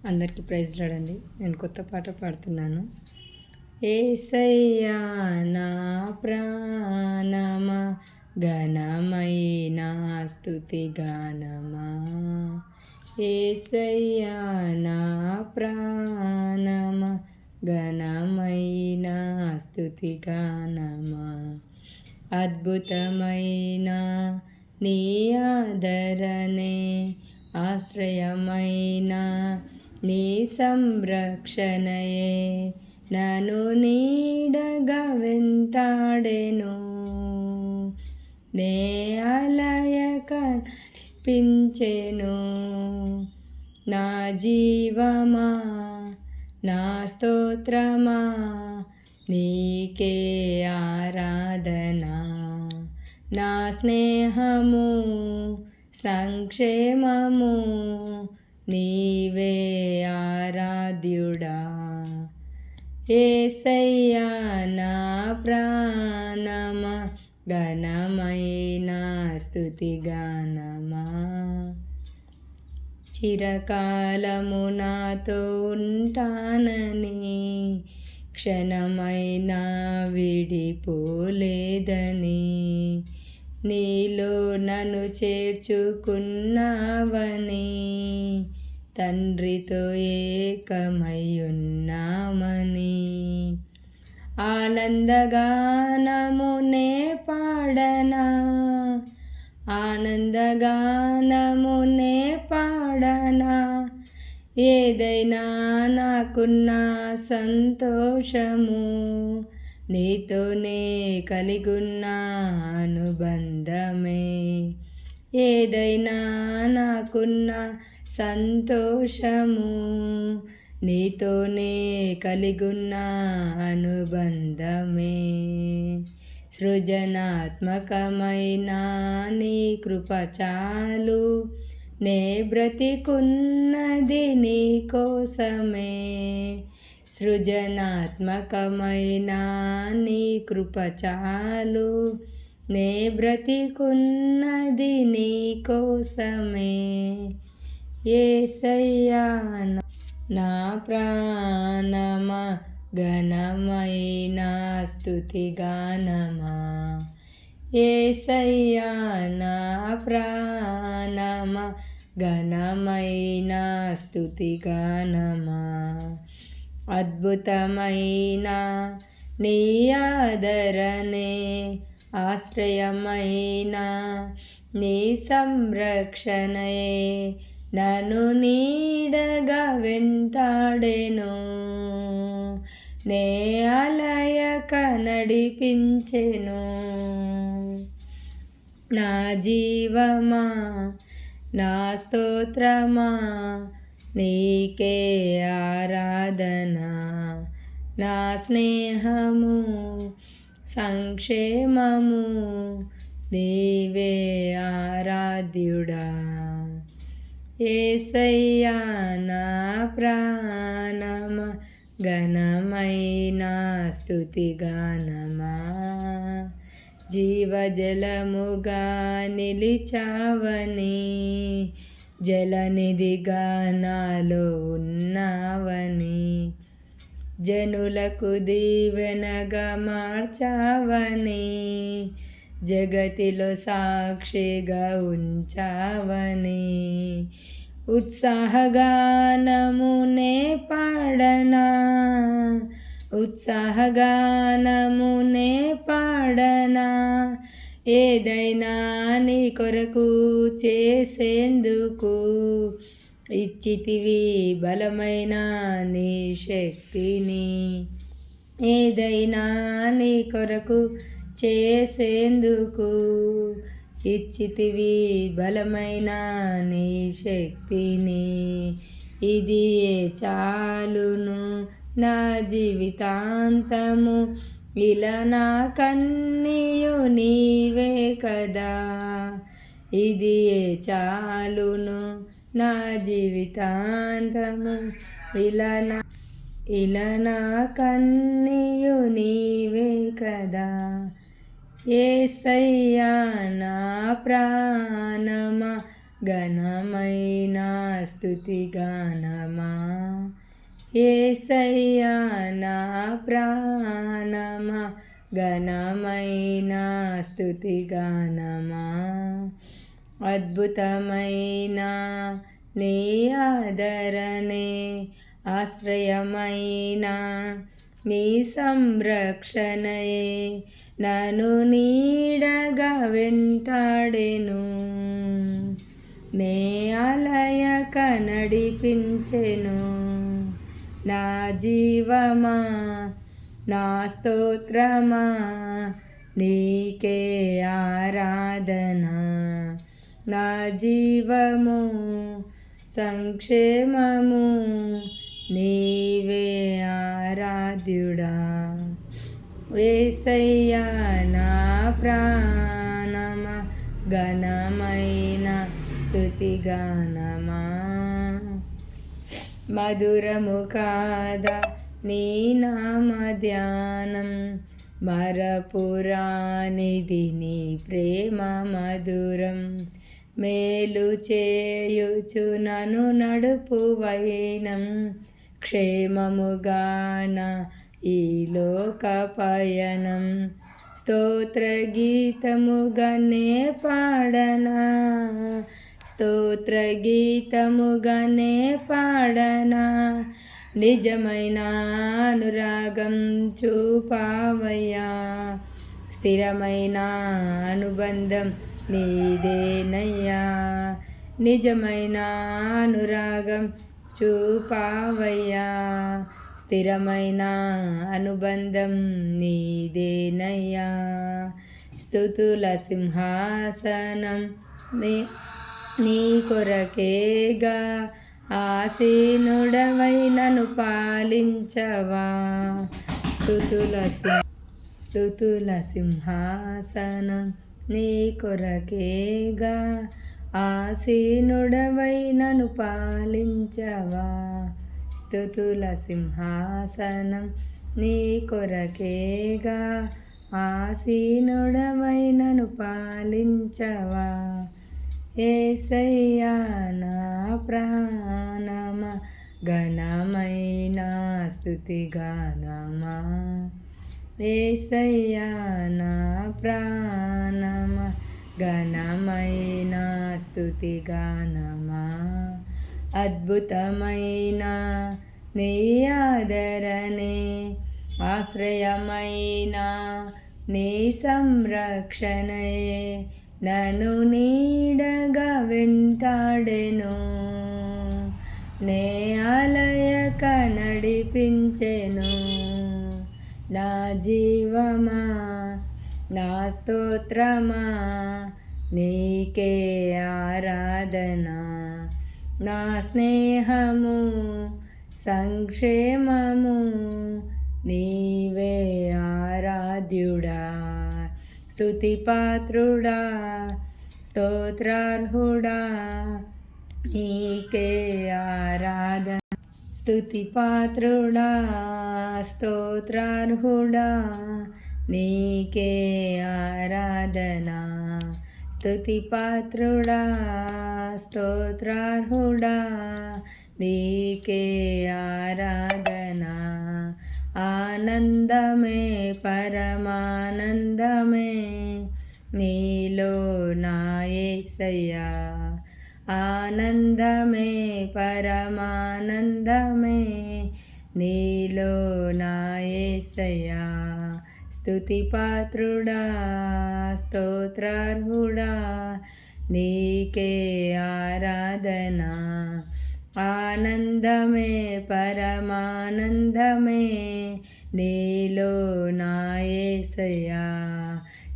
అందరికీ ప్రైజ్ లాడండి. నేను కొత్త పాట పాడుతున్నాను. యేసయ్యా నా ప్రాణమా ఘనమైన స్తుతి గానమా, యేసయ్యా నా ప్రాణమా ఘనమైన స్తుతి గానమా, అద్భుతమైన నీ ఆదరణే ఆశ్రయమైన నీ సంరక్షణయే నన్ను నీడగా వెంటాడెను. నే అలయక నడిపించెను. నా జీవమా నా స్తోత్రమా నీకే ఆరాధన. నా స్నేహము సంక్షేమము నీవే ఆరాధ్యుడా. యేసయ్యా నా ప్రాణమా ఘనమైన స్తుతి గానమా, చిరకాలము నాతో ఉంటానని క్షణమైనా విడిపోలేదని నీలో నన్ను చేర్చుకున్నావని తండ్రితో ఏకమై ఉన్నామని ఆనందగానమునే పాడనా, ఆనందగానమునే పాడనా. ఏదైనా నాకున్న సంతోషము నీతోనే కలిగున్న అనుబంధమే. ఏదైనా నాకున్న సంతోషము నీతోనే కలిగున్న అనుబంధమే. సృజనాత్మకమైన నీ కృప చాలు, నే బ్రతికున్నది నీ కోసమే. సృజనాత్మకమైన నీ కృప చాలు, నే బ్రతికున్నది నీ కోసమే. యేసయ్యా నా ప్రాణమా ఘనమైన స్తుతి గానమా, యేసయ్యా నా ప్రాణమా ఘనమైన స్తుతి గానమా, అద్భుతమైన నీ ఆదరణే ఆశ్రయమైన నీ సంరక్షణయే నన్ను నీడగా వెంటాడెను. నే అలయక నడిపించెను. నా జీవమా నా స్తోత్రమా నీకే ఆరాధన. నా స్నేహము సంక్షేమము నీవే ఆరాధ్యుడా. యేసయ్యా నా ప్రాణమా ఘనమైన స్తుతి గానమా, జీవజలముగా నిలిచావని జలనిధిగా నాలో ఉన్నావని జనులకు దీవెనగా మార్చావని జగతిలో సాక్షిగా ఉంచావని ఉత్సాహగానమునే పాడనా, ఉత్సాహగానమునే పాడనా. ఏదైనా నీ కొరకు చేసేందుకు ఇచ్చితివి బలమైన నీ శక్తిని. ఏదైనా నీ కొరకు చేసేందుకు ఇచ్చితివి బలమైన నీ శక్తిని. ఇది చాలును నా జీవితాంతము, ఇలా నా కన్నీయు నీవే కదా. ఇది చాలును నా జీవితాంతము, ఇలా నా కన్నీయు నీవే కదా. యేసయ్యా నా ప్రాణమా ఘనమైన స్తుతి గానమా యేసయ్యా నా ప్రాణమా ఘనమైన స్తుతి గానమా అద్భుతమైన నీ ఆదరణే ఆశ్రయమైన నీ సంరక్షణయే నన్ను నీడగా వెంటాడెను నే అలయక నడిపించెను నా జీవమా నా స్తోత్రమా నీకే ఆరాధన నా జీవము సంక్షేమము నీవే ఆరాధ్యుడా యేసయ్యా నా ప్రాణమా ఘనమైన స్తుతి గానమా మధురము కాదా నీ నామ ధ్యానం మరపురానిది నీ ప్రేమ మధురం మేలు చేయుచు నన్ను నడుపు వైనం క్షేమముగాన ఈ లోక పయనం స్తోత్ర గీతముగానే పాడనా స్తోత్ర గీతముగానే పాడనా నిజమైన అనురాగం చూపావయ్యా స్థిరమైన అనుబంధం నీదేనయ్యా నిజమైన అనురాగం చూపావయ్యా స్థిరమైన అనుబంధం నీదేనయ్యా స్తుతుల సింహాసనం నీ కొరకేగా ఆసీనుడవై నన్ను పాలించవా స్తుతుల సింహాసనం నీ కొరకేగా ఆసీనుడవై నన్ను పాలించవా స్తుతుల సింహాసనం నీ కొరకేగా ఆసీనుడవై నన్ను పాలించవా యేసయ్యా నా ప్రాణమా ఘనమైన స్తుతి గానమా యేసయ్యా నా ప్రాణమా ఘనమైన స్తుతి గానమా అద్భుతమైన నీ ఆదరణే ఆశ్రయమైన నీ సంరక్షణయే నన్ను నీడగా వెంటాడెను నే అలయక నడిపించెను నా జీవమా నా స్తోత్రమా నీకే ఆరాధన నా స్నేహము సంక్షేమము నీవే ఆరాధ్యుడా స్తుతిపాత్రుడా స్తోత్రార్హుడా నీకే ఆరాధన స్తుతిపాత్రుడా స్తోత్రార్హుడా నీకే ఆరాధన స్తుతిపాత్రుడా స్తోత్రార్హుడా నీకే ఆరాధన ఆనందమే పరమానందమే నీలో నా యేసయ్యా ఆనందమే పరమానందమే నీలో నా యేసయ్యా స్తుతిపాత్రుడా స్తోత్రార్హుడా నీకే ఆరాధన ఆనందమే పరమానందమే నీలో నా యేసయ్యా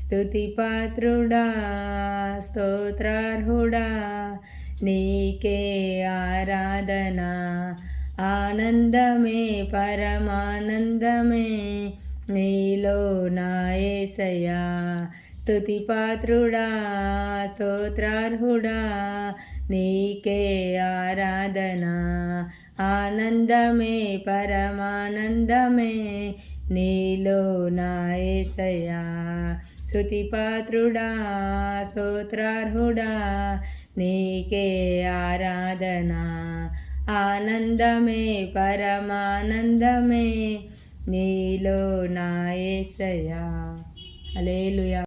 స్తుతిపాత్రుడా స్తోత్రార్హుడా నీకే ఆరాధన ఆనందమే పరమానందమే నీలో నా యేసయ్యా స్తుతిపాత్రుడా స్తోత్రార్హుడా నీకే ఆరాధన ఆనందమే పరమానందమే నీలో నా యేసయ్యా స్తుతిపాత్రుడా స్తోత్రార్హుడా నీకే ఆరాధన. ఆనందమే పరమానందమే నీలో నా యేసయ్యా. హల్లెలూయా.